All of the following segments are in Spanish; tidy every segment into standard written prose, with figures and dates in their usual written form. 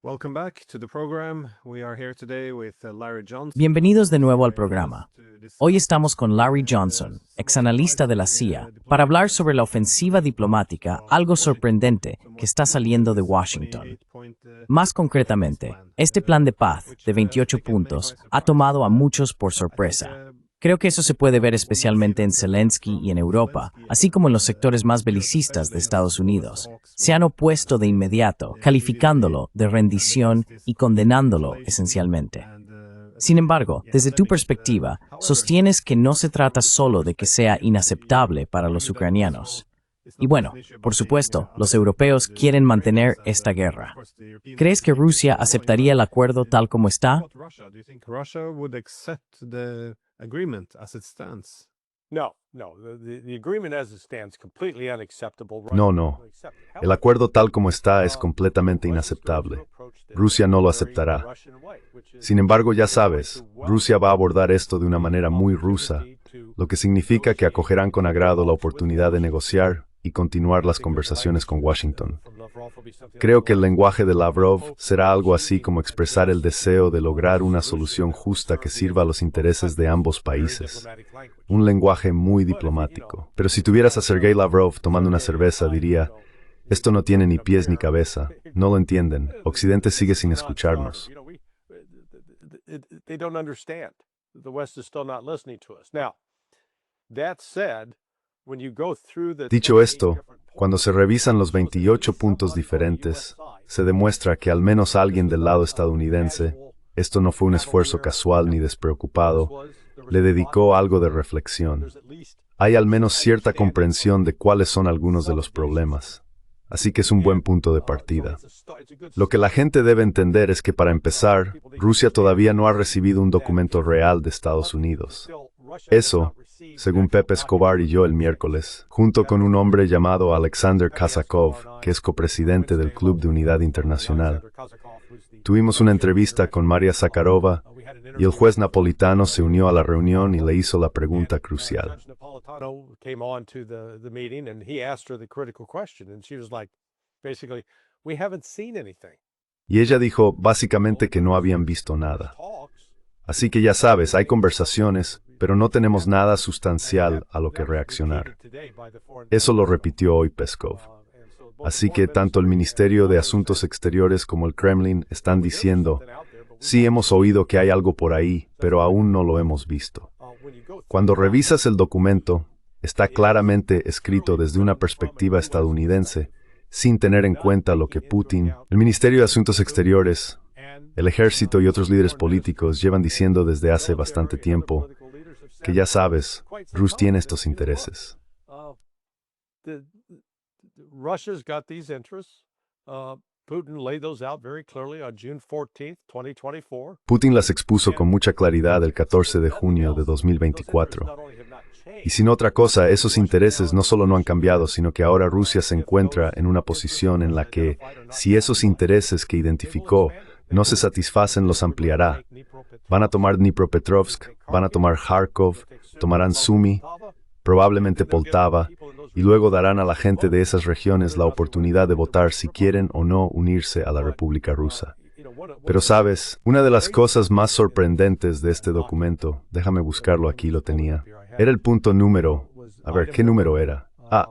Welcome back to the program. We are here today with Larry Johnson. Bienvenidos de nuevo al programa. Hoy estamos con Larry Johnson, exanalista de la CIA, para hablar sobre la ofensiva diplomática, algo sorprendente, que está saliendo de Washington. Más concretamente, este plan de paz, de 28 puntos, ha tomado a muchos por sorpresa. Creo que eso se puede ver especialmente en Zelensky y en Europa, así como en los sectores más belicistas de Estados Unidos. Se han opuesto de inmediato, calificándolo de rendición y condenándolo esencialmente. Sin embargo, desde tu perspectiva, sostienes que no se trata solo de que sea inaceptable para los ucranianos. Y bueno, por supuesto, los europeos quieren mantener esta guerra. ¿Crees que Rusia aceptaría el acuerdo tal como está? Agreement as it stands. No. The agreement as it stands completely unacceptable. No. El acuerdo tal como está es completamente inaceptable. Rusia no lo aceptará. Sin embargo, ya sabes, Rusia va a abordar esto de una manera muy rusa, lo que significa que acogerán con agrado la oportunidad de negociar y continuar las conversaciones con Washington. Creo que el lenguaje de Lavrov será algo así como expresar el deseo de lograr una solución justa que sirva a los intereses de ambos países. Un lenguaje muy diplomático. Pero si tuvieras a Sergei Lavrov tomando una cerveza, diría, esto no tiene ni pies ni cabeza, no lo entienden, Occidente sigue sin escucharnos. They don't understand. The West is still not listening to us. Now, that said, when you go through the Dicho esto, cuando se revisan los 28 puntos diferentes, se demuestra que al menos alguien del lado estadounidense, esto no fue un esfuerzo casual ni despreocupado, le dedicó algo de reflexión. Hay al menos cierta comprensión de cuáles son algunos de los problemas. Así que es un buen punto de partida. Lo que la gente debe entender es que para empezar, Rusia todavía no ha recibido un documento real de Estados Unidos. Eso, según Pepe Escobar y yo el miércoles, junto con un hombre llamado Alexander Kazakov, que es copresidente del Club de Unidad Internacional. Tuvimos una entrevista con Maria Zakharova y el juez napolitano se unió a la reunión y le hizo la pregunta crucial. Y ella dijo básicamente que no habían visto nada. Así que ya sabes, hay conversaciones, pero no tenemos nada sustancial a lo que reaccionar. Eso lo repitió hoy Peskov. Así que tanto el Ministerio de Asuntos Exteriores como el Kremlin están diciendo, sí hemos oído que hay algo por ahí, pero aún no lo hemos visto. Cuando revisas el documento, está claramente escrito desde una perspectiva estadounidense, sin tener en cuenta lo que Putin, el Ministerio de Asuntos Exteriores, el ejército y otros líderes políticos llevan diciendo desde hace bastante tiempo que ya sabes, Rus tiene estos intereses. Russia's got these interests. Putin laid those out very clearly on June 14th, 2024. Putin las expuso con mucha claridad el 14 de junio de 2024. Y sin otra cosa, esos intereses no solo no han cambiado, sino que ahora Rusia se encuentra en una posición en la que, si esos intereses que identificó no se satisfacen, los ampliará. Van a tomar Dnipropetrovsk, van a tomar Kharkov, tomarán Sumy, probablemente Poltava, y luego darán a la gente de esas regiones la oportunidad de votar si quieren o no unirse a la República Rusa. Pero sabes, una de las cosas más sorprendentes de este documento, déjame buscarlo aquí, lo tenía, era el punto número, a ver, ¿qué número era?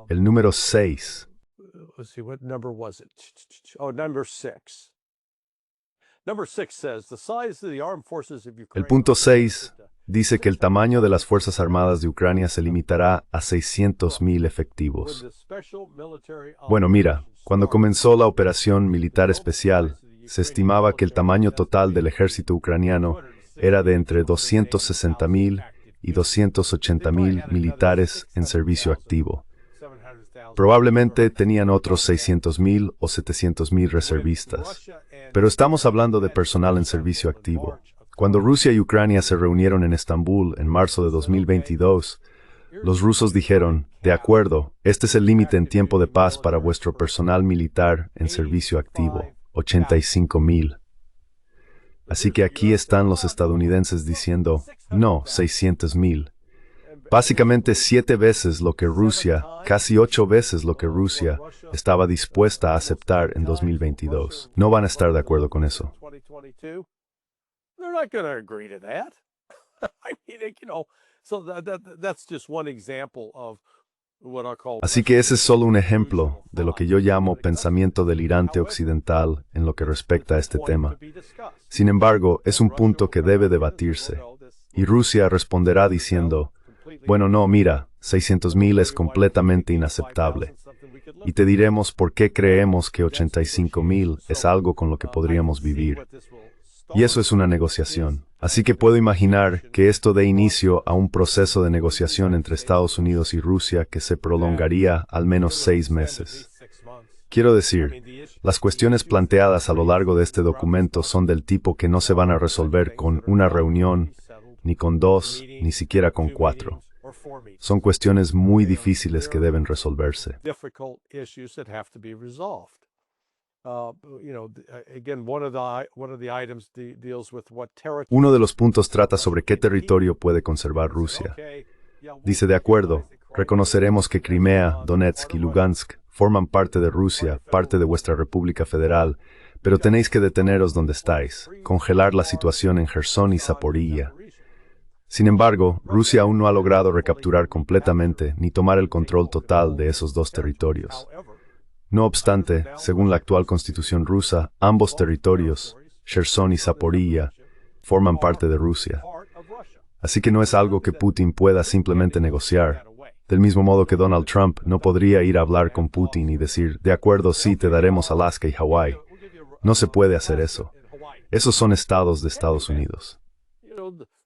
El número 6. Let's see, what number was it? Oh, number 6. Number 6 says the size of the armed forces of Ukraine. El punto 6 dice que el tamaño de las Fuerzas Armadas de Ucrania se limitará a 600,000 efectivos. Bueno, mira, cuando comenzó la operación militar especial, se estimaba que el tamaño total del ejército ucraniano era de entre 260,000 y 280,000 militares en servicio activo. Probablemente tenían otros 600,000 o 700,000 reservistas. Pero estamos hablando de personal en servicio activo. Cuando Rusia y Ucrania se reunieron en Estambul en marzo de 2022, los rusos dijeron, de acuerdo, este es el límite en tiempo de paz para vuestro personal militar en servicio activo, 85,000. Así que aquí están los estadounidenses diciendo, no, 600,000. Básicamente 7 veces lo que Rusia, casi 8 veces lo que Rusia estaba dispuesta a aceptar en 2022. No van a estar de acuerdo con eso. They're not going to agree to that. I mean, so that's just one example of what I call. Así que ese es solo un ejemplo de lo que yo llamo pensamiento delirante occidental en lo que respecta a este tema. Sin embargo, es un punto que debe debatirse. Y Rusia responderá diciendo, bueno, no, mira, 600,000 es completamente inaceptable. Y te diremos por qué creemos que 85,000 es algo con lo que podríamos vivir. Y eso es una negociación. Así que puedo imaginar que esto dé inicio a un proceso de negociación entre Estados Unidos y Rusia que se prolongaría al menos 6 meses. Quiero decir, las cuestiones planteadas a lo largo de este documento son del tipo que no se van a resolver con una reunión, ni con 2, ni siquiera con 4. Son cuestiones muy difíciles que deben resolverse. Uno de los puntos trata sobre qué territorio puede conservar Rusia. Dice, de acuerdo, reconoceremos que Crimea, Donetsk y Lugansk forman parte de Rusia, parte de vuestra República Federal, pero tenéis que deteneros donde estáis, congelar la situación en Jersón y Zaporilla. Sin embargo, Rusia aún no ha logrado recapturar completamente ni tomar el control total de esos dos territorios. No obstante, según la actual constitución rusa, ambos territorios, Jersón y Zaporilla, forman parte de Rusia. Así que no es algo que Putin pueda simplemente negociar. Del mismo modo que Donald Trump no podría ir a hablar con Putin y decir, de acuerdo, sí, te daremos Alaska y Hawái. No se puede hacer eso. Esos son estados de Estados Unidos.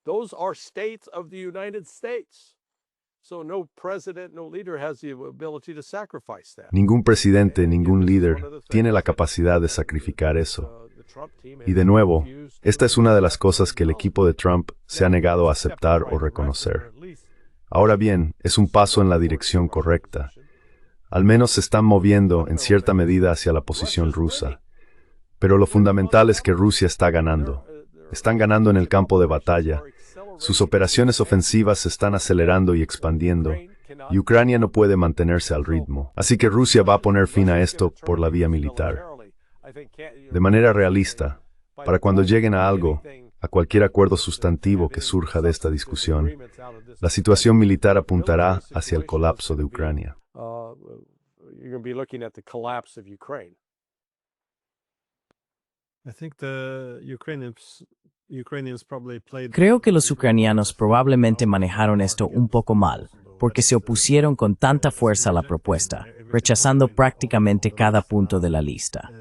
Those are states of the United States. So no president, no leader has the ability to sacrifice that. Ningún presidente, ningún líder tiene la capacidad de sacrificar eso. Y de nuevo, esta es una de las cosas que el equipo de Trump se ha negado a aceptar o reconocer. Ahora bien, es un paso en la dirección correcta. Al menos se están moviendo en cierta medida hacia la posición rusa. Pero lo fundamental es que Rusia está ganando. Están ganando en el campo de batalla. Sus operaciones ofensivas se están acelerando y expandiendo, y Ucrania no puede mantenerse al ritmo. Así que Rusia va a poner fin a esto por la vía militar. De manera realista, para cuando lleguen a algo, a cualquier acuerdo sustantivo que surja de esta discusión, la situación militar apuntará hacia el colapso de Ucrania. I think the Ukrainians probably played. Creo que los ucranianos probablemente manejaron esto un poco mal, porque se opusieron con tanta fuerza a la propuesta, rechazando prácticamente cada punto de la lista.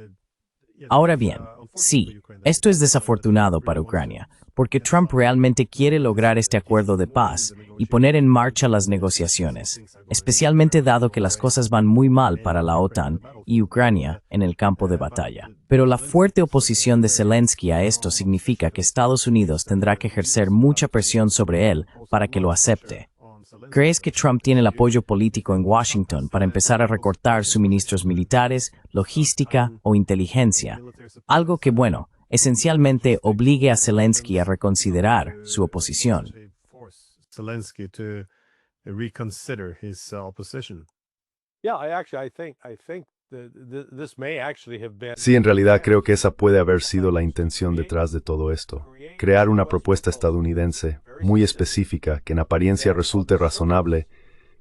Ahora bien, sí, esto es desafortunado para Ucrania, porque Trump realmente quiere lograr este acuerdo de paz y poner en marcha las negociaciones, especialmente dado que las cosas van muy mal para la OTAN y Ucrania en el campo de batalla. Pero la fuerte oposición de Zelensky a esto significa que Estados Unidos tendrá que ejercer mucha presión sobre él para que lo acepte. ¿Crees que Trump tiene el apoyo político en Washington para empezar a recortar suministros militares, logística o inteligencia? Algo que, bueno, esencialmente obligue a Zelensky a reconsiderar su oposición. Zelensky to reconsider his opposition. Sí, en realidad creo que esa puede haber sido la intención detrás de todo esto. Crear una propuesta estadounidense, muy específica, que en apariencia resulte razonable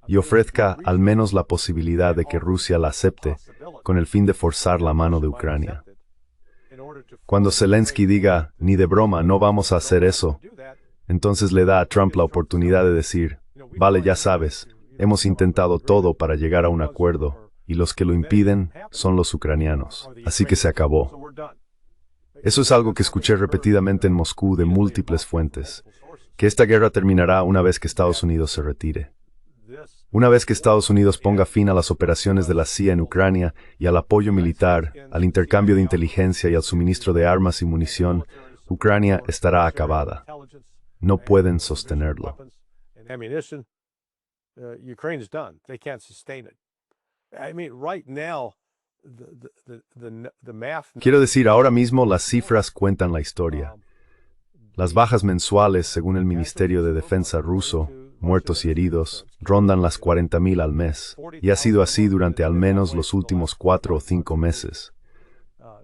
y ofrezca al menos la posibilidad de que Rusia la acepte, con el fin de forzar la mano de Ucrania. Cuando Zelensky diga, ni de broma, no vamos a hacer eso, entonces le da a Trump la oportunidad de decir, vale, ya sabes, hemos intentado todo para llegar a un acuerdo, y los que lo impiden son los ucranianos. Así que se acabó. Eso es algo que escuché repetidamente en Moscú de múltiples fuentes, que esta guerra terminará una vez que Estados Unidos se retire. Una vez que Estados Unidos ponga fin a las operaciones de la CIA en Ucrania y al apoyo militar, al intercambio de inteligencia y al suministro de armas y munición, Ucrania estará acabada. No pueden sostenerlo. Quiero decir, ahora mismo las cifras cuentan la historia. Las bajas mensuales, según el Ministerio de Defensa ruso, muertos y heridos, rondan las 40.000 al mes, y ha sido así durante al menos los últimos 4 o 5 meses.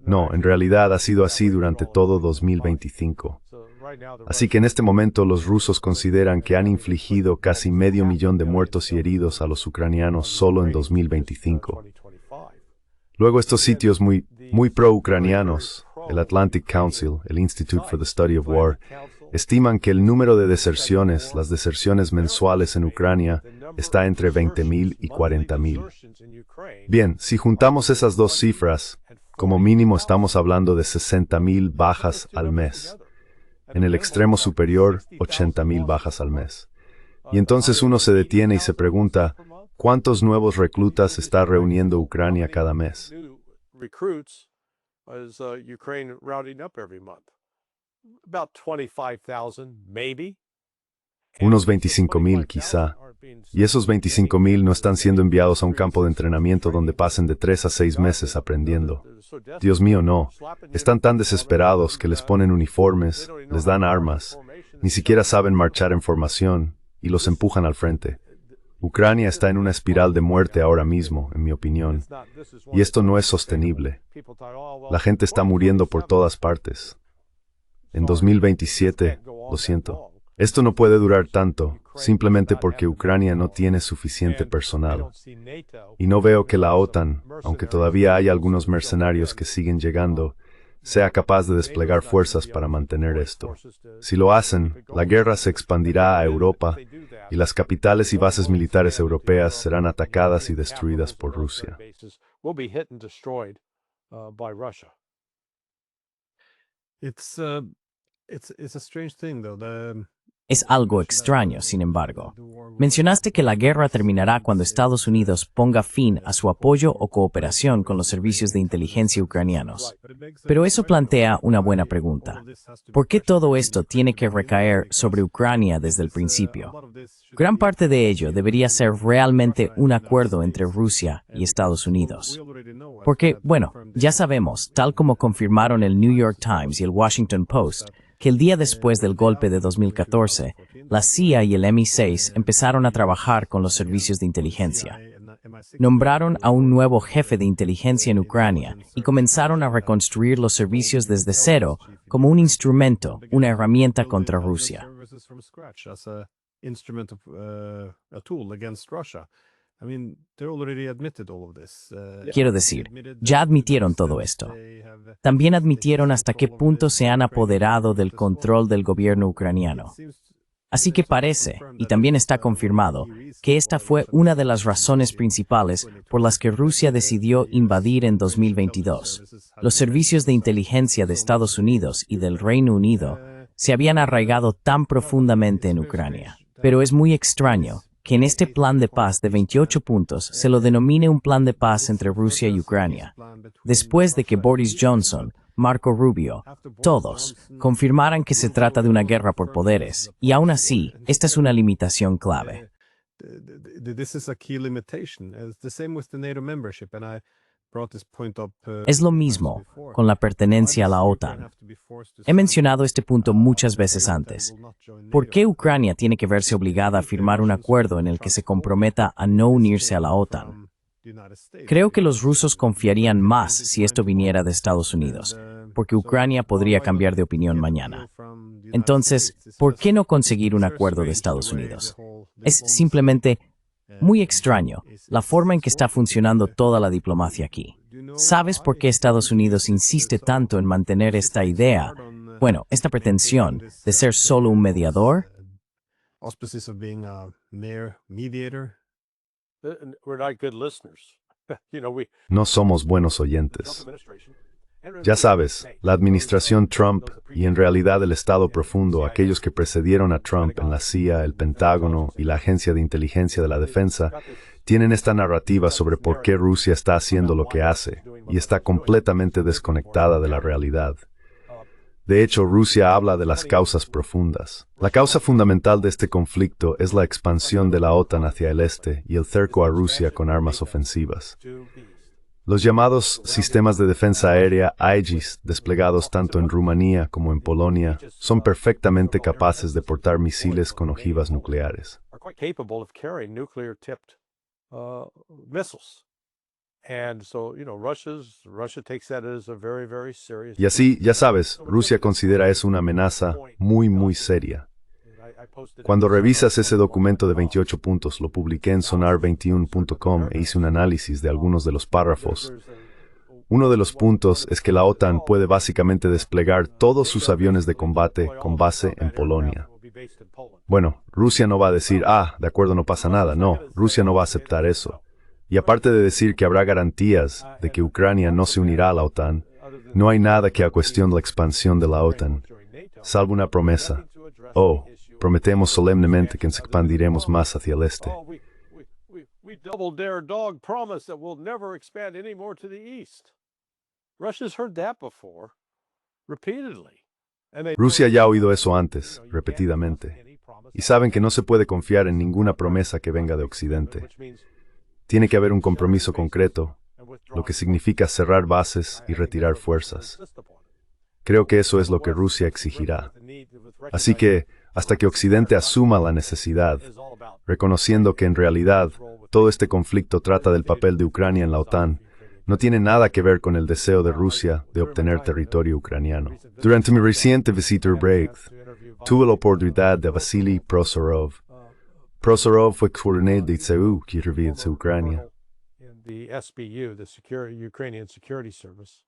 No, en realidad ha sido así durante todo 2025. Así que en este momento los rusos consideran que han infligido casi 500.000 de muertos y heridos a los ucranianos solo en 2025. Luego estos sitios muy pro-ucranianos, el Atlantic Council, el Institute for the Study of War, estiman que el número de deserciones, las deserciones mensuales en Ucrania, está entre 20.000 y 40.000. Bien, si juntamos esas dos cifras, como mínimo estamos hablando de 60.000 bajas al mes. En el extremo superior, 80.000 bajas al mes. Y entonces uno se detiene y se pregunta, ¿cuántos nuevos reclutas está reuniendo Ucrania cada mes? Unos 25.000 quizá. Y esos 25.000 no están siendo enviados a un campo de entrenamiento donde pasen de 3 a 6 meses aprendiendo. Dios mío, no. Están tan desesperados que les ponen uniformes, les dan armas, ni siquiera saben marchar en formación y los empujan al frente. Ucrania está en una espiral de muerte ahora mismo, en mi opinión, y esto no es sostenible. La gente está muriendo por todas partes. En 2027, lo siento. Esto no puede durar tanto, simplemente porque Ucrania no tiene suficiente personal. Y no veo que la OTAN, aunque todavía hay algunos mercenarios que siguen llegando, sea capaz de desplegar fuerzas para mantener esto. Si lo hacen, la guerra se expandirá a Europa y las capitales y bases militares europeas serán atacadas y destruidas por Rusia. It's a strange thing though. Es algo extraño, sin embargo. Mencionaste que la guerra terminará cuando Estados Unidos ponga fin a su apoyo o cooperación con los servicios de inteligencia ucranianos. Pero eso plantea una buena pregunta. ¿Por qué todo esto tiene que recaer sobre Ucrania desde el principio? Gran parte de ello debería ser realmente un acuerdo entre Rusia y Estados Unidos. Porque, bueno, ya sabemos, tal como confirmaron el New York Times y el Washington Post, que el día después del golpe de 2014, la CIA y el MI6 empezaron a trabajar con los servicios de inteligencia. Nombraron a un nuevo jefe de inteligencia en Ucrania y comenzaron a reconstruir los servicios desde cero como un instrumento, una herramienta contra Rusia. Quiero decir, ya admitieron todo esto. También admitieron hasta qué punto se han apoderado del control del gobierno ucraniano. Así que parece, y también está confirmado, que esta fue una de las razones principales por las que Rusia decidió invadir en 2022. Los servicios de inteligencia de Estados Unidos y del Reino Unido se habían arraigado tan profundamente en Ucrania. Pero es muy extraño que en este plan de paz de 28 puntos se lo denomine un plan de paz entre Rusia y Ucrania, después de que Boris Johnson, Marco Rubio, todos, confirmaran que se trata de una guerra por poderes, y aún así, esta es una limitación clave. Es lo mismo con la pertenencia a la OTAN. He mencionado este punto muchas veces antes. ¿Por qué Ucrania tiene que verse obligada a firmar un acuerdo en el que se comprometa a no unirse a la OTAN? Creo que los rusos confiarían más si esto viniera de Estados Unidos, porque Ucrania podría cambiar de opinión mañana. Entonces, ¿por qué no conseguir un acuerdo de Estados Unidos? Es simplemente muy extraño la forma en que está funcionando toda la diplomacia aquí. ¿Sabes por qué Estados Unidos insiste tanto en mantener esta idea, esta pretensión de ser solo un mediador? No somos buenos oyentes. Ya sabes, la administración Trump y en realidad el Estado profundo, aquellos que precedieron a Trump en la CIA, el Pentágono y la Agencia de Inteligencia de la Defensa, tienen esta narrativa sobre por qué Rusia está haciendo lo que hace y está completamente desconectada de la realidad. De hecho, Rusia habla de las causas profundas. La causa fundamental de este conflicto es la expansión de la OTAN hacia el este y el cerco a Rusia con armas ofensivas. Los llamados sistemas de defensa aérea Aegis, desplegados tanto en Rumanía como en Polonia, son perfectamente capaces de portar misiles con ojivas nucleares. quite capable of carrying nuclear-tipped missiles. And so, Russia takes that as a very, very serious. Y así, ya sabes, Rusia considera eso una amenaza muy, muy seria. Cuando revisas ese documento de 28 puntos, lo publiqué en sonar21.com e hice un análisis de algunos de los párrafos. Uno de los puntos es que la OTAN puede básicamente desplegar todos sus aviones de combate con base en Polonia. Bueno, Rusia no va a decir, de acuerdo, no pasa nada. No, Rusia no va a aceptar eso. Y aparte de decir que habrá garantías de que Ucrania no se unirá a la OTAN, no hay nada que cuestione la expansión de la OTAN, salvo una promesa. Prometemos solemnemente que nos expandiremos más hacia el este. We double dare dog promise that we'll never expand any more to the east. Russia's heard that before, repeatedly. Rusia ya ha oído eso antes, repetidamente, y saben que no se puede confiar en ninguna promesa que venga de Occidente. Tiene que haber un compromiso concreto, lo que significa cerrar bases y retirar fuerzas. Creo que eso es lo que Rusia exigirá. Así que, hasta que Occidente asuma la necesidad, reconociendo que en realidad todo este conflicto trata del papel de Ucrania en la OTAN, no tiene nada que ver con el deseo de Rusia de obtener territorio ucraniano. Durante mi reciente visita a Brest, tuve la oportunidad de Vasily Prosorov. Prosorov fue coronel de CEU que servía en Ucrania. The SBU, the Ukrainian Security Service.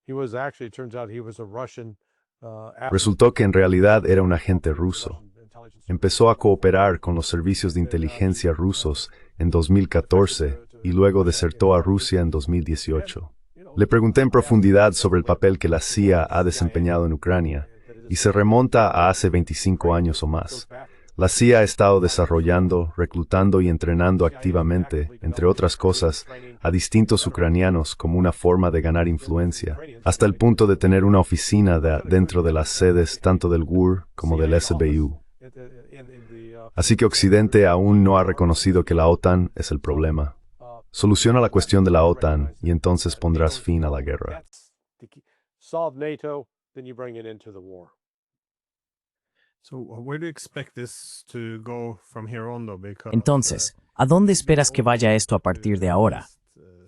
It turns out he was a Russian. Resultó que en realidad era un agente ruso. Empezó a cooperar con los servicios de inteligencia rusos en 2014 y luego desertó a Rusia en 2018. Le pregunté en profundidad sobre el papel que la CIA ha desempeñado en Ucrania, y se remonta a hace 25 años o más. La CIA ha estado desarrollando, reclutando y entrenando activamente, entre otras cosas, a distintos ucranianos como una forma de ganar influencia, hasta el punto de tener una oficina dentro de las sedes tanto del GUR como del SBU. Así que Occidente aún no ha reconocido que la OTAN es el problema. Soluciona la cuestión de la OTAN y entonces pondrás fin a la guerra. Solve NATO, then you bring it into the war. So where do you expect this to go from here on, though? Entonces, ¿a dónde esperas que vaya esto a partir de ahora?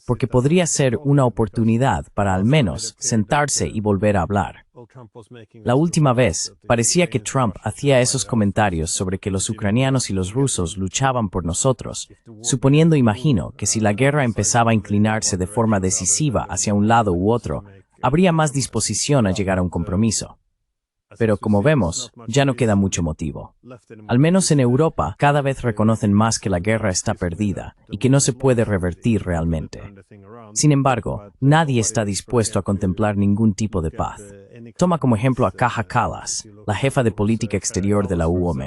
Porque podría ser una oportunidad para al menos sentarse y volver a hablar. La última vez, parecía que Trump hacía esos comentarios sobre que los ucranianos y los rusos luchaban por nosotros, suponiendo, imagino, que si la guerra empezaba a inclinarse de forma decisiva hacia un lado u otro, habría más disposición a llegar a un compromiso. Pero como vemos, ya no queda mucho motivo. Al menos en Europa, cada vez reconocen más que la guerra está perdida y que no se puede revertir realmente. Sin embargo, nadie está dispuesto a contemplar ningún tipo de paz. Toma como ejemplo a Kaja Kallas, la jefa de política exterior de la UOM,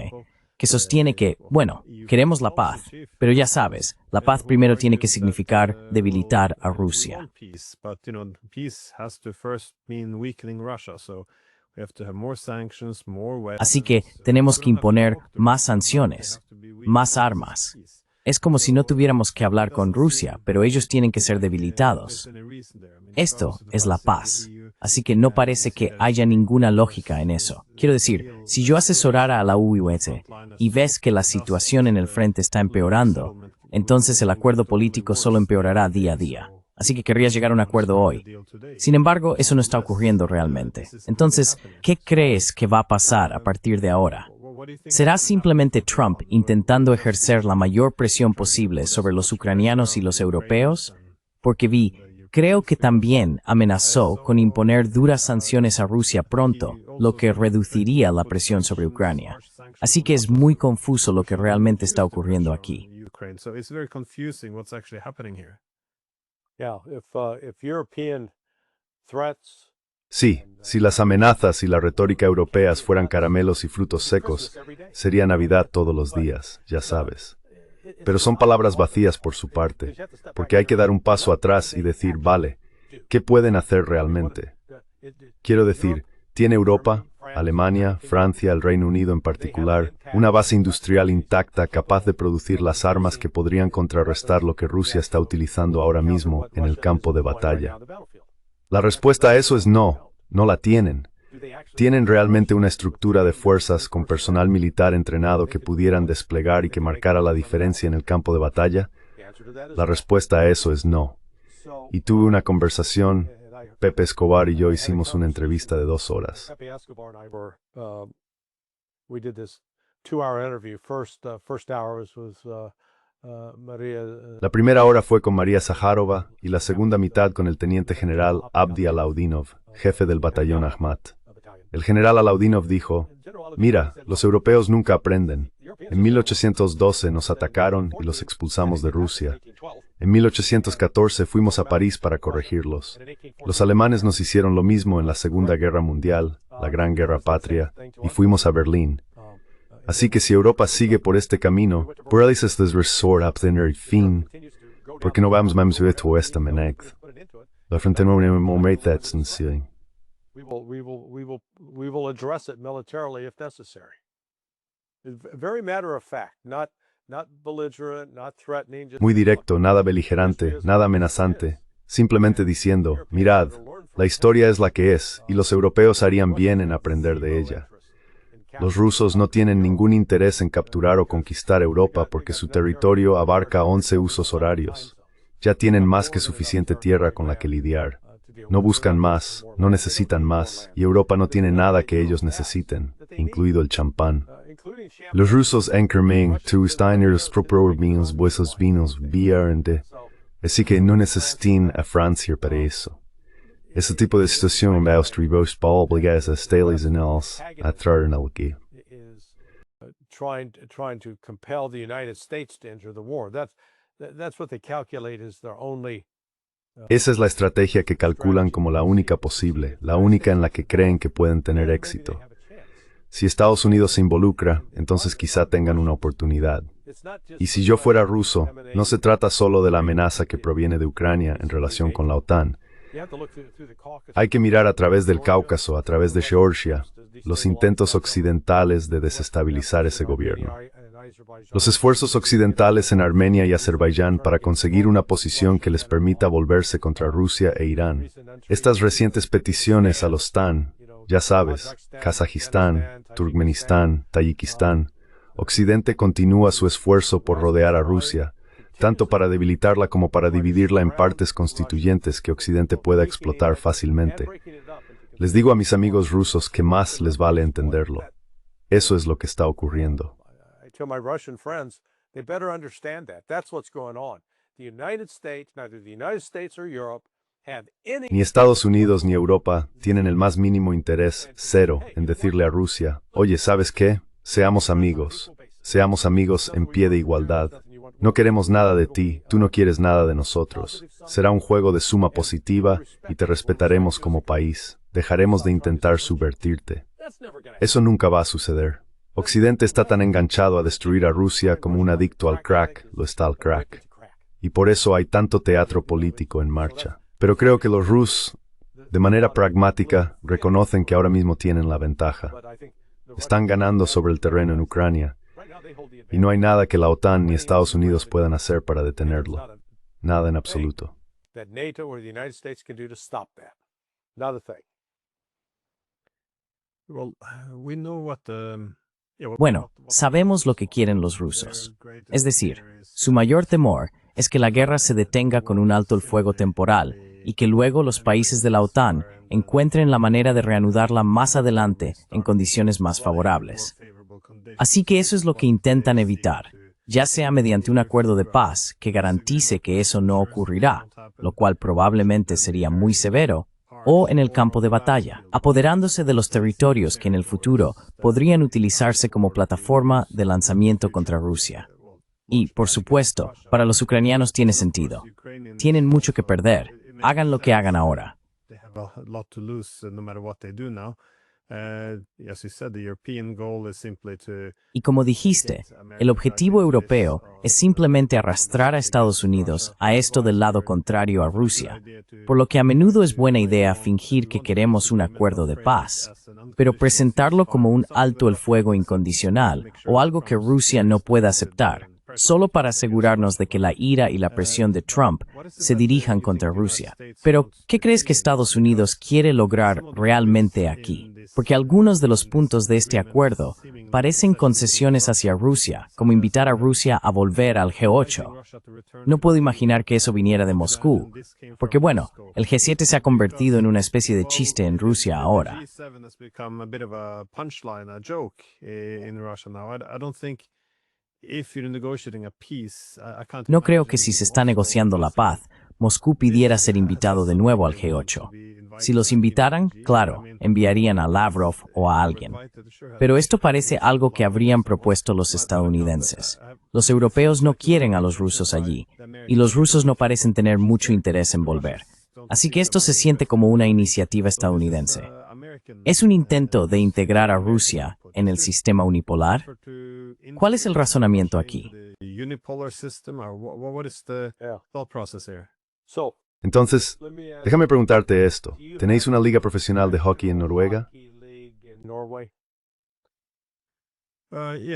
que sostiene que, bueno, queremos la paz, pero ya sabes, la paz primero tiene que significar debilitar a Rusia. Así que tenemos que imponer más sanciones, más armas. Es como si no tuviéramos que hablar con Rusia, pero ellos tienen que ser debilitados. Esto es la paz. Así que no parece que haya ninguna lógica en eso. Quiero decir, si yo asesorara a la UIS y ves que la situación en el frente está empeorando, entonces el acuerdo político solo empeorará día a día. Así que querría llegar a un acuerdo hoy. Sin embargo, eso no está ocurriendo realmente. Entonces, ¿qué crees que va a pasar a partir de ahora? ¿Será simplemente Trump intentando ejercer la mayor presión posible sobre los ucranianos y los europeos? Porque creo que también amenazó con imponer duras sanciones a Rusia pronto, lo que reduciría la presión sobre Ucrania. Así que es muy confuso lo que realmente está ocurriendo aquí. Sí, si las amenazas y la retórica europeas fueran caramelos y frutos secos, sería Navidad todos los días, ya sabes. Pero son palabras vacías por su parte, porque hay que dar un paso atrás y decir, vale, ¿qué pueden hacer realmente? Quiero decir, ¿tiene Europa, Alemania, Francia, el Reino Unido en particular, una base industrial intacta capaz de producir las armas que podrían contrarrestar lo que Rusia está utilizando ahora mismo en el campo de batalla? La respuesta a eso es no, no la tienen. ¿Tienen realmente una estructura de fuerzas con personal militar entrenado que pudieran desplegar y que marcara la diferencia en el campo de batalla? La respuesta a eso es no. Y tuve una conversación, Pepe Escobar y yo hicimos una entrevista de 2 horas. La primera hora fue con María Zaharova y la segunda mitad con el teniente general Abdi Alaudinov, jefe del batallón Ahmad. El general Alaudinov dijo: mira, los europeos nunca aprenden. En 1812 nos atacaron y los expulsamos de Rusia. En 1814 fuimos a París para corregirlos. Los alemanes nos hicieron lo mismo en la Segunda Guerra Mundial, la Gran Guerra Patria, y fuimos a Berlín. Así que si Europa sigue por este camino, por ahí se resort a obtener el fin, porque no vamos más a todo esta menegd. La frente no me momenta sencillo. We will address it militarily if necessary. Very matter of fact, not belligerent, not threatening. Muy directo, nada beligerante, nada amenazante, simplemente diciendo: mirad, la historia es la que es, y los europeos harían bien en aprender de ella. Los rusos no tienen ningún interés en capturar o conquistar Europa porque su territorio abarca 11 usos horarios. Ya tienen más que suficiente tierra con la que lidiar. No buscan más, no necesitan más, y Europa no tiene nada que ellos necesiten, incluido el champán. Los rusos encarmen, tu steiner los propios vinos, vuestros vinos, viande, así que no necesitan a Francia para eso. Ese tipo de situación va a obligar a Estados Unidos a traer en el que. Trying to compel the United States to enter the war. That's what they calculate is their only. Esa es la estrategia que calculan como la única posible, la única en la que creen que pueden tener éxito. Si Estados Unidos se involucra, entonces quizá tengan una oportunidad. Y si yo fuera ruso, no se trata solo de la amenaza que proviene de Ucrania en relación con la OTAN. Hay que mirar a través del Cáucaso, a través de Georgia, los intentos occidentales de desestabilizar ese gobierno. Los esfuerzos occidentales en Armenia y Azerbaiyán para conseguir una posición que les permita volverse contra Rusia e Irán. Estas recientes peticiones a los OTAN, ya sabes, Kazajistán, Turkmenistán, Tayikistán. Occidente continúa su esfuerzo por rodear a Rusia, tanto para debilitarla como para dividirla en partes constituyentes que Occidente pueda explotar fácilmente. Les digo a mis amigos rusos que más les vale entenderlo. Eso es lo que está ocurriendo. To my Russian friends, they better understand that. That's what's going on. The United States, neither the United States or Europe, have any. Ni Estados Unidos ni Europa tienen el más mínimo interés, cero, en decirle a Rusia: oye, ¿sabes qué? Seamos amigos en pie de igualdad. No queremos nada de ti, tú no quieres nada de nosotros. Será un juego de suma positiva y te respetaremos como país. Dejaremos de intentar subvertirte. Eso nunca va a suceder. Occidente está tan enganchado a destruir a Rusia como un adicto al crack lo está al crack. Y por eso hay tanto teatro político en marcha. Pero creo que los rusos, de manera pragmática, reconocen que ahora mismo tienen la ventaja. Están ganando sobre el terreno en Ucrania. Y no hay nada que la OTAN ni Estados Unidos puedan hacer para detenerlo. Nada en absoluto. Bueno, sabemos lo que quieren los rusos. Es decir, su mayor temor es que la guerra se detenga con un alto el fuego temporal y que luego los países de la OTAN encuentren la manera de reanudarla más adelante en condiciones más favorables. Así que eso es lo que intentan evitar, ya sea mediante un acuerdo de paz que garantice que eso no ocurrirá, lo cual probablemente sería muy severo, o en el campo de batalla, apoderándose de los territorios que en el futuro podrían utilizarse como plataforma de lanzamiento contra Rusia. Y, por supuesto, para los ucranianos tiene sentido. Tienen mucho que perder, hagan lo que hagan ahora. Y como dijiste, el objetivo europeo es simplemente arrastrar a Estados Unidos a esto del lado contrario a Rusia, por lo que a menudo es buena idea fingir que queremos un acuerdo de paz, pero presentarlo como un alto el fuego incondicional o algo que Rusia no pueda aceptar, solo para asegurarnos de que la ira y la presión de Trump se dirijan contra Rusia. Pero, ¿qué crees que Estados Unidos quiere lograr realmente aquí? porque algunos de los puntos de este acuerdo parecen concesiones hacia Rusia, como invitar a Rusia a volver al G8. No puedo imaginar que eso viniera de Moscú, porque bueno, el G7 se ha convertido en una especie de chiste en Rusia ahora. No creo que si se está negociando la paz, Moscú pidiera ser invitado de nuevo al G8. Si los invitaran, claro, enviarían a Lavrov o a alguien. Pero esto parece algo que habrían propuesto los estadounidenses. Los europeos no quieren a los rusos allí, y los rusos no parecen tener mucho interés en volver. Así que esto se siente como una iniciativa estadounidense. ¿Es un intento de integrar a Rusia en el sistema unipolar? ¿Cuál es el razonamiento aquí? So, Entonces, let me ask déjame preguntarte esto. you, ¿Tenéis una liga profesional de hockey en Noruega? Hockey League in Norway?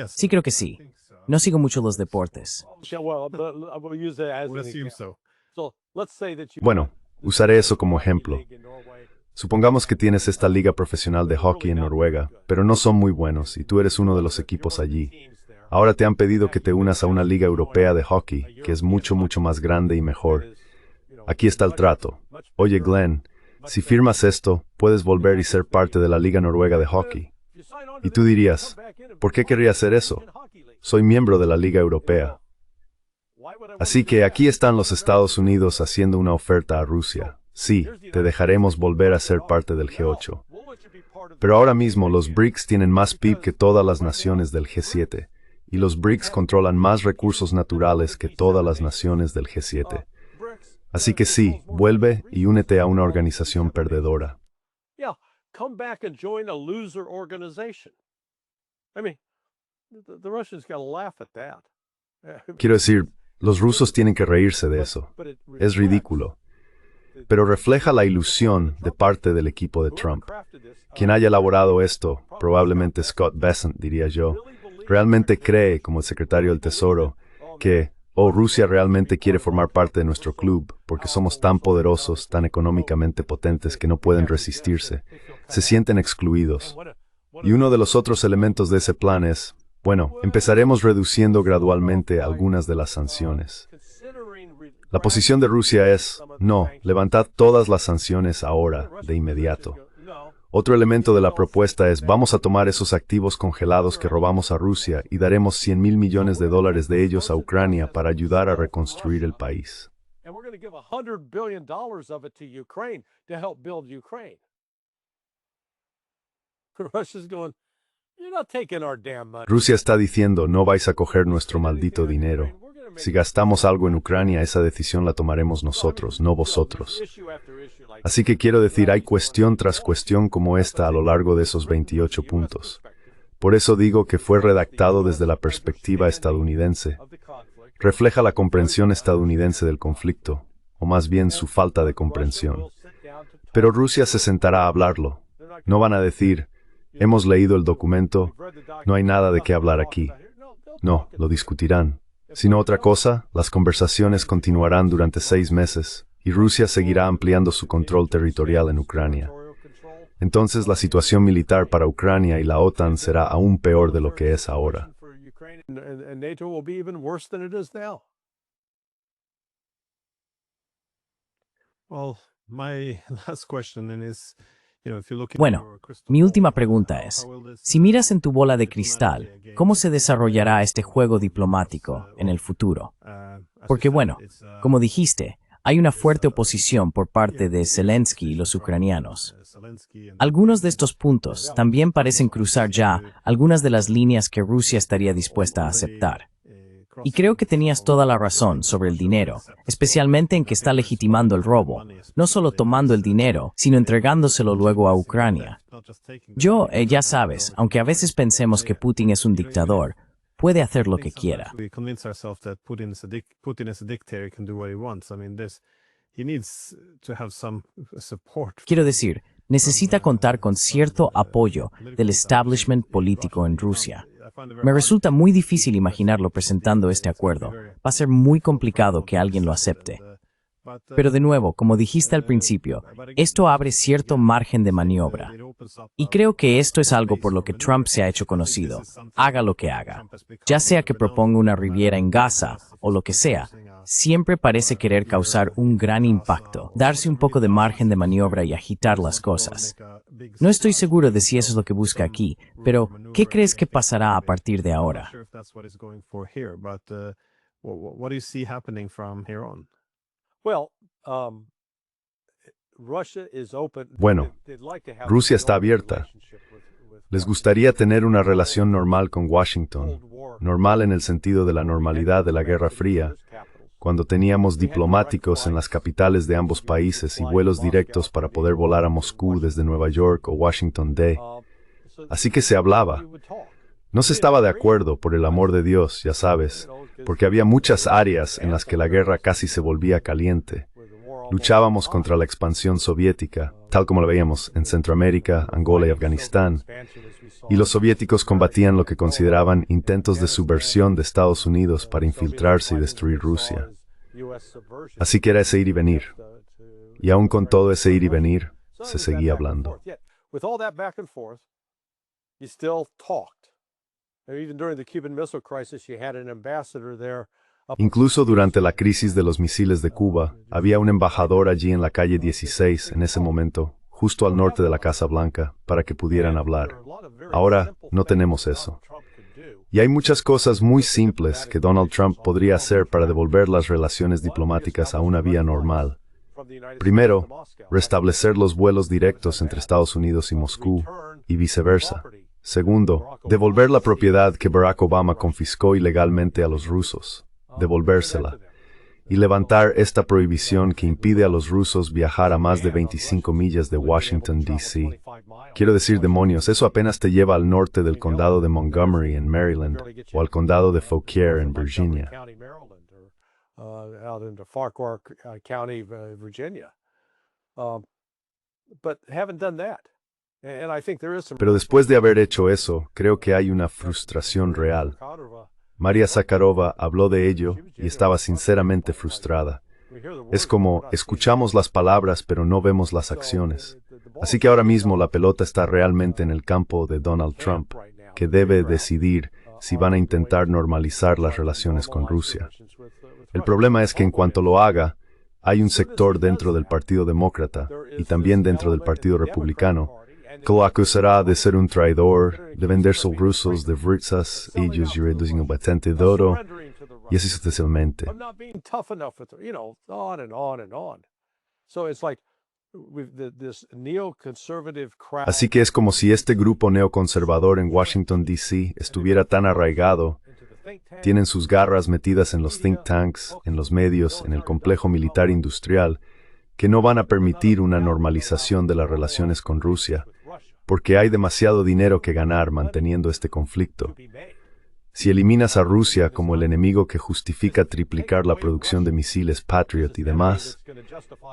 Sí, creo que sí. No sigo mucho los deportes. Yeah, well, I will use it as an We'll assume example. so. So, let's say that you Bueno, usaré eso como ejemplo. League in Norway. Supongamos que tienes esta liga profesional de hockey en Noruega, pero no son muy buenos y tú eres uno de los equipos allí. Ahora te han pedido que te unas a una liga europea de hockey, que es mucho, mucho más grande y mejor. Aquí está el trato. Oye, Glenn, si firmas esto, puedes volver y ser parte de la Liga Noruega de Hockey. Y tú dirías, ¿por qué querría hacer eso? Soy miembro de la Liga Europea. Así que aquí están los Estados Unidos haciendo una oferta a Rusia. Sí, te dejaremos volver a ser parte del G8. Pero ahora mismo los BRICS tienen más PIB que todas las naciones del G7, y los BRICS controlan más recursos naturales que todas las naciones del G7. Así que sí, vuelve y únete a una organización perdedora. Yeah, come back and join a loser organization. I mean, the Russians gotta laugh at that. Quiero decir, los rusos tienen que reírse de eso. But it Es ridículo. Pero refleja la ilusión de parte del equipo de Trump. Quien haya elaborado esto, probablemente Scott Bessent, diría yo, realmente cree, como el secretario del Tesoro, que Rusia realmente quiere formar parte de nuestro club porque somos tan poderosos, tan económicamente potentes que no pueden resistirse. Se sienten excluidos. Y uno de los otros elementos de ese plan es, bueno, empezaremos reduciendo gradualmente algunas de las sanciones. La posición de Rusia es, no, levantad todas las sanciones ahora, de inmediato. Otro elemento de la propuesta es, vamos a tomar esos activos congelados que robamos a Rusia y daremos $100,000 millones de ellos a Ucrania para ayudar a reconstruir el país. And we're going to give $100 billion of it to Ukraine to help build Ukraine. Russia's going, you're not taking our damn money. Rusia está diciendo, no vais a coger nuestro maldito dinero. Si gastamos algo en Ucrania, esa decisión la tomaremos nosotros, no vosotros. Así que quiero decir, hay cuestión tras cuestión como esta a lo largo de esos 28 puntos. Por eso digo que fue redactado desde la perspectiva estadounidense. Refleja la comprensión estadounidense del conflicto, o más bien su falta de comprensión. Pero Rusia se sentará a hablarlo. No van a decir, hemos leído el documento, no hay nada de qué hablar aquí. No, lo discutirán. Si no otra cosa, las conversaciones continuarán durante 6 meses, y Rusia seguirá ampliando su control territorial en Ucrania. Entonces la situación militar para Ucrania y la OTAN será aún peor de lo que es ahora. And NATO will be even worse than it is now. Well, my last question then is, if you look at Bueno, your crystal mi ball, última pregunta es, how will this, si miras en tu bola de cristal, ¿cómo se desarrollará este juego diplomático en el futuro? as you Porque said, bueno, it's, como dijiste, hay una fuerte oposición por parte de Zelensky y los ucranianos. Zelensky and Algunos de estos puntos también parecen cruzar ya algunas de las líneas que Rusia estaría dispuesta a aceptar. Y creo que tenías toda la razón sobre el dinero, especialmente en que está legitimando el robo, no solo tomando el dinero, sino entregándoselo luego a Ucrania. Yo, ya sabes, aunque a veces pensemos que Putin es un dictador, puede hacer lo que quiera. We convince ourselves that Putin as a dictator can do what he wants. I mean, he needs to have some support. Quiero decir, necesita contar con cierto apoyo del establishment político en Rusia. Me resulta muy difícil imaginarlo presentando este acuerdo. Va a ser muy complicado que alguien lo acepte. Pero de nuevo, como dijiste al principio, esto abre cierto margen de maniobra. Y creo que esto es algo por lo que Trump se ha hecho conocido, haga lo que haga. Ya sea que proponga una riviera en Gaza o lo que sea, siempre parece querer causar un gran impacto, darse un poco de margen de maniobra y agitar las cosas. No estoy seguro de si eso es lo que busca aquí, pero ¿qué crees que pasará a partir de ahora? What do you see happening from here on? Well, Russia is open. Bueno, They'd like to have Rusia a está normal abierta. relationship with Les gustaría tener una relación normal con Washington, normal en el sentido de la normalidad de la Guerra Fría, cuando teníamos diplomáticos en las capitales de ambos países y vuelos directos para poder volar a Moscú desde Nueva York o Washington D. Así que se hablaba. No se estaba de acuerdo, por el amor de Dios, ya sabes, porque había muchas áreas en las que la guerra casi se volvía caliente. Luchábamos contra la expansión soviética, tal como la veíamos en Centroamérica, Angola y Afganistán, y los soviéticos combatían lo que consideraban intentos de subversión de Estados Unidos para infiltrarse y destruir Rusia. Así que era ese ir y venir. Y aún con todo ese ir y venir, se seguía hablando. With all that back and forth, you still talked. And even during the Cuban Missile Crisis, you had an ambassador there. Incluso durante la crisis de los misiles de Cuba, había un embajador allí en la calle 16 en ese momento, justo al norte de la Casa Blanca, para que pudieran hablar. Ahora no tenemos eso. Y hay muchas cosas muy simples que Donald Trump podría hacer para devolver las relaciones diplomáticas a una vía normal. Primero, restablecer los vuelos directos entre Estados Unidos y Moscú, y viceversa. Segundo, devolver la propiedad que Barack Obama confiscó ilegalmente a los rusos, devolvérsela, y levantar esta prohibición que impide a los rusos viajar a más de 25 millas de Washington, D.C. Quiero decir, demonios, eso apenas te lleva al norte del condado de Montgomery en Maryland, o al condado de Fauquier en Virginia. Out into Farquhar County, Virginia. But haven't done that. And I think there is some. Pero después de haber hecho eso, creo que hay una frustración real. María Zakharova habló de ello y estaba sinceramente frustrada. Es como, escuchamos las palabras pero no vemos las acciones. Así que ahora mismo la pelota está realmente en el campo de Donald Trump, que debe decidir si van a intentar normalizar las relaciones con Rusia. El problema es que en cuanto lo haga, hay un sector dentro del Partido Demócrata y también dentro del Partido Republicano que lo acusará de ser un traidor, de vender sus rusos de vrzas, ellos reduciendo bastante duro, y así sucesivamente. Así que es como si este grupo neoconservador en Washington, D.C. estuviera tan arraigado, tienen sus garras metidas en los think tanks, en los medios, en el complejo militar industrial, que no van a permitir una normalización de las relaciones con Rusia, porque hay demasiado dinero que ganar manteniendo este conflicto. Si eliminas a Rusia como el enemigo que justifica triplicar la producción de misiles Patriot y demás,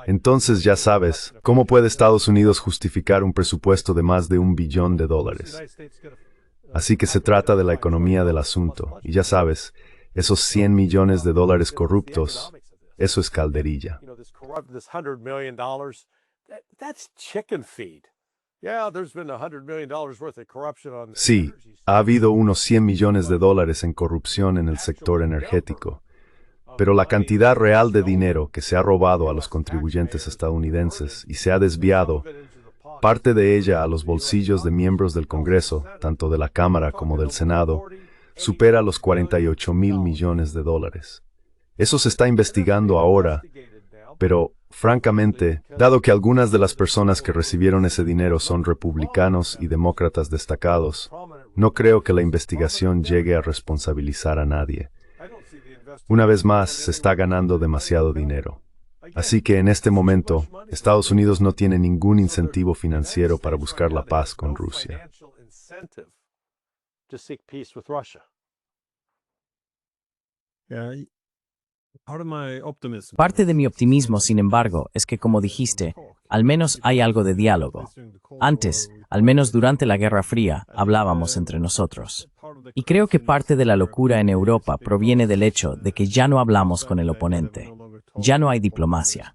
entonces ya sabes, ¿cómo puede Estados Unidos justificar un presupuesto de más de $1 billón? Así que se trata de la economía del asunto, y ya sabes, esos $100 millones corruptos, eso es calderilla. Sí, ha habido unos $100 millones en corrupción en el sector energético, pero la cantidad real de dinero que se ha robado a los contribuyentes estadounidenses y se ha desviado, parte de ella a los bolsillos de miembros del Congreso, tanto de la Cámara como del Senado, supera los $48 mil millones. Eso se está investigando ahora, pero, francamente, dado que algunas de las personas que recibieron ese dinero son republicanos y demócratas destacados, no creo que la investigación llegue a responsabilizar a nadie. Una vez más, se está ganando demasiado dinero. Así que en este momento, Estados Unidos no tiene ningún incentivo financiero para buscar la paz con Rusia. Parte de mi optimismo, sin embargo, es que, como dijiste, al menos hay algo de diálogo. Antes, al menos durante la Guerra Fría, hablábamos entre nosotros. Y creo que parte de la locura en Europa proviene del hecho de que ya no hablamos con el oponente. ya no hay diplomacia.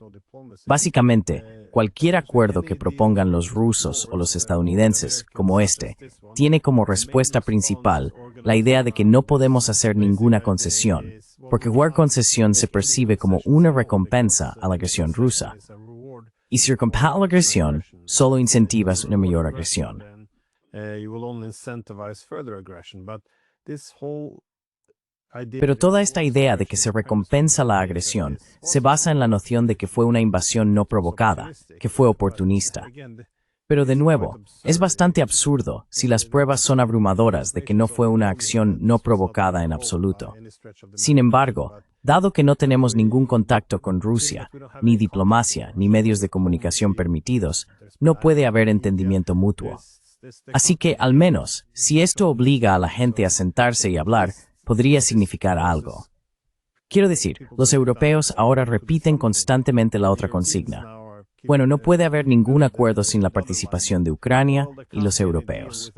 Básicamente, cualquier acuerdo que propongan los rusos o los estadounidenses, como este, tiene como respuesta principal la idea de que no podemos hacer ninguna concesión, porque cualquier concesión se percibe como una recompensa a la agresión rusa. Y si recompensas la agresión, solo incentivas una mayor agresión. Pero toda esta idea de que se recompensa la agresión se basa en la noción de que fue una invasión no provocada, que fue oportunista. Pero de nuevo, es bastante absurdo si las pruebas son abrumadoras de que no fue una acción no provocada en absoluto. Sin embargo, dado que no tenemos ningún contacto con Rusia, ni diplomacia, ni medios de comunicación permitidos, no puede haber entendimiento mutuo. Así que, al menos, si esto obliga a la gente a sentarse y hablar, podría significar algo. Quiero decir, los europeos ahora repiten constantemente la otra consigna. Bueno, no puede haber ningún acuerdo sin la participación de Ucrania y los europeos.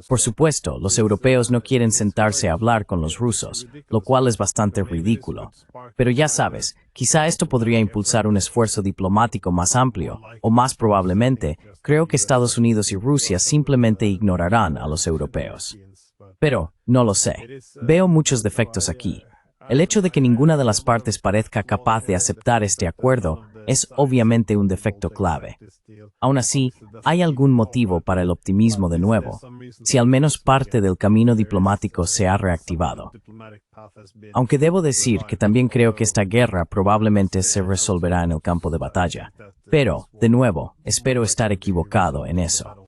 Por supuesto, los europeos no quieren sentarse a hablar con los rusos, lo cual es bastante ridículo. Pero ya sabes, quizá esto podría impulsar un esfuerzo diplomático más amplio, o más probablemente, creo que Estados Unidos y Rusia simplemente ignorarán a los europeos. Pero, no lo sé. Veo muchos defectos aquí. El hecho de que ninguna de las partes parezca capaz de aceptar este acuerdo es obviamente un defecto clave. Aún así, hay algún motivo para el optimismo de nuevo, si al menos parte del camino diplomático se ha reactivado. Aunque debo decir que también creo que esta guerra probablemente se resolverá en el campo de batalla. Pero, de nuevo, espero estar equivocado en eso.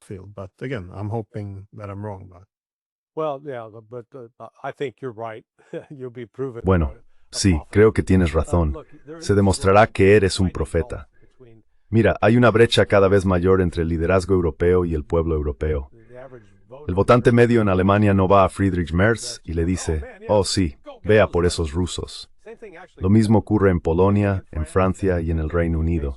Bueno, sí, creo que tienes razón. Se demostrará que eres un profeta. Mira, hay una brecha cada vez mayor entre el liderazgo europeo y el pueblo europeo. El votante medio en Alemania no va a Friedrich Merz y le dice, oh sí, vea por esos rusos. Lo mismo ocurre en Polonia, en Francia y en el Reino Unido.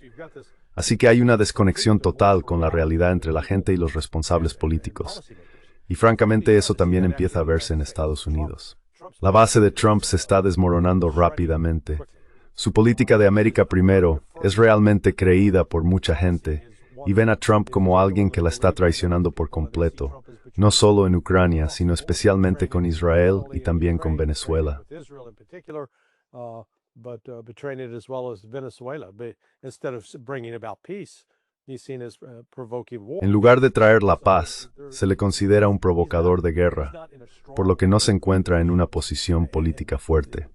Así que hay una desconexión total con la realidad entre la gente y los responsables políticos. Y francamente eso también empieza a verse en Estados Unidos. La base de Trump se está desmoronando rápidamente. Su política de América primero es realmente creída por mucha gente y ven a Trump como alguien que la está traicionando por completo, no solo en Ucrania, sino especialmente con Israel y también con Venezuela. En lugar de traer la paz, se le considera un provocador de guerra, por lo que no se encuentra en una posición política fuerte.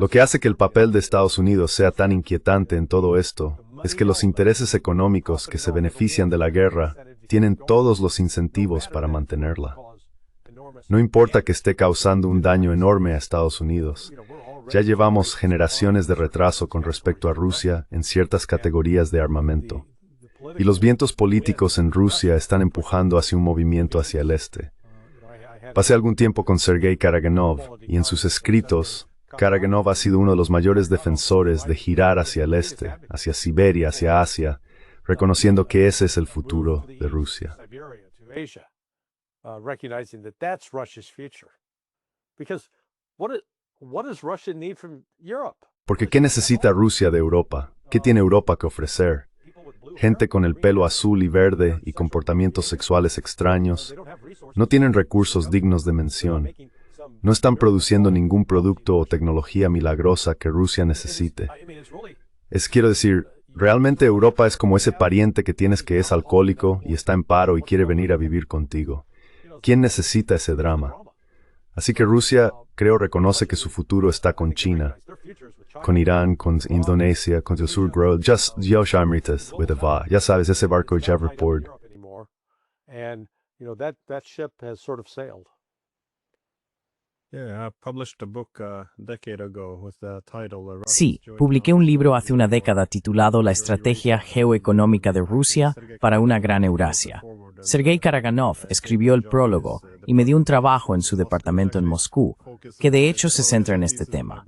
Lo que hace que el papel de Estados Unidos sea tan inquietante en todo esto es que los intereses económicos que se benefician de la guerra tienen todos los incentivos para mantenerla. No importa que esté causando un daño enorme a Estados Unidos. Ya llevamos generaciones de retraso con respecto a Rusia en ciertas categorías de armamento. Y los vientos políticos en Rusia están empujando hacia un movimiento hacia el este. Pasé algún tiempo con Sergei Karaganov y en sus escritos, Karaganov ha sido uno de los mayores defensores de girar hacia el este, hacia Siberia, hacia Asia, reconociendo que ese es el futuro de Rusia. Porque ¿qué necesita Rusia de Europa? ¿Qué tiene Europa que ofrecer? Gente con el pelo azul y verde y comportamientos sexuales extraños. No tienen recursos dignos de mención. No están produciendo ningún producto o tecnología milagrosa que Rusia necesite. Quiero decir, realmente Europa es como ese pariente que tienes que es alcohólico y está en paro y quiere venir a vivir contigo. ¿Quién necesita ese drama? Así que Rusia, creo, reconoce que su futuro está con China, con Irán, con Indonesia, con el Sur Grove, ya sabes, ese barco ya report. Sí, publiqué un libro hace una década titulado La estrategia geoeconómica de Rusia para una gran Eurasia. Sergei Karaganov escribió el prólogo y me dio un trabajo en su departamento en Moscú, que de hecho se centra en este tema.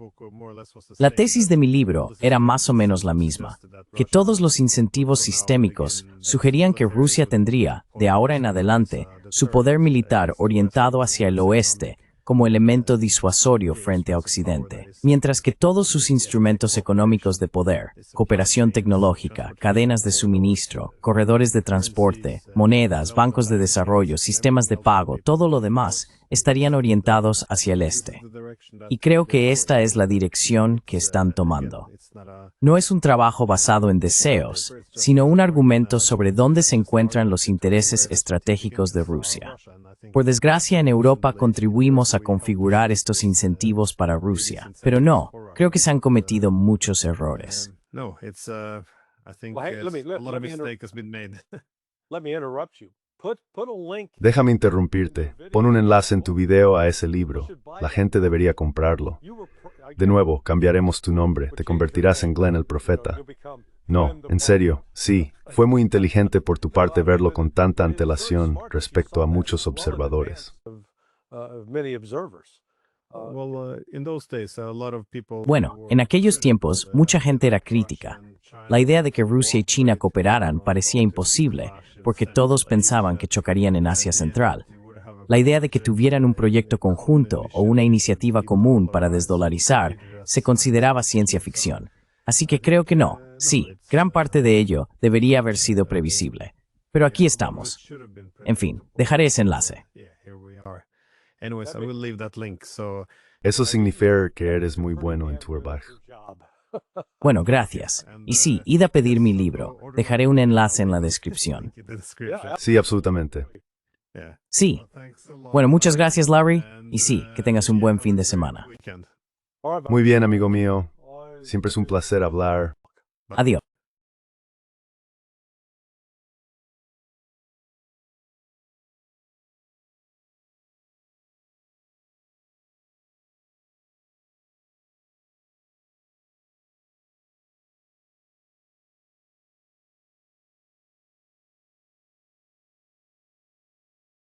La tesis de mi libro era más o menos la misma, que todos los incentivos sistémicos sugerían que Rusia tendría, de ahora en adelante, su poder militar orientado hacia el oeste como elemento disuasorio frente a Occidente, mientras que todos sus instrumentos económicos de poder, cooperación tecnológica, cadenas de suministro, corredores de transporte, monedas, bancos de desarrollo, sistemas de pago, todo lo demás, estarían orientados hacia el este. Y creo que esta es la dirección que están tomando. No es un trabajo basado en deseos, sino un argumento sobre dónde se encuentran los intereses estratégicos de Rusia. Por desgracia, en Europa contribuimos a configurar estos incentivos para Rusia, pero no, creo que se han cometido muchos errores. No, it's I think Well, hey, let me- a let- lot let of me inter- mistake has been made. Let me interrupt you. Put a link. Déjame interrumpirte. Pon un enlace en tu video a ese libro. La gente debería comprarlo. De nuevo, cambiaremos tu nombre. Te convertirás en Glenn el profeta. No, en serio, sí. Fue muy inteligente por tu parte verlo con tanta antelación respecto a muchos observadores. Many observers. Well, in those days, a lot of people Bueno, en aquellos tiempos, mucha gente era crítica. La idea de que Rusia y China cooperaran parecía imposible, porque todos pensaban que chocarían en Asia Central. La idea de que tuvieran un proyecto conjunto o una iniciativa común para desdolarizar se consideraba ciencia ficción. Así que creo que no. Sí, gran parte de ello debería haber sido previsible. Pero aquí estamos. En fin, dejaré ese enlace. Yeah, here we are. Anyways, I will leave that link. So Eso significa que eres muy bueno en tu trabajo. Bueno, gracias. Y sí, id a pedir mi libro. Dejaré un enlace en la descripción. the description. Sí, absolutamente. Yeah. Sí. Thanks a lot. Bueno, muchas gracias, Larry. Y sí, que tengas un buen fin de semana. Weekend. All right, Muy bien, amigo mío. Siempre es un placer hablar. Adiós.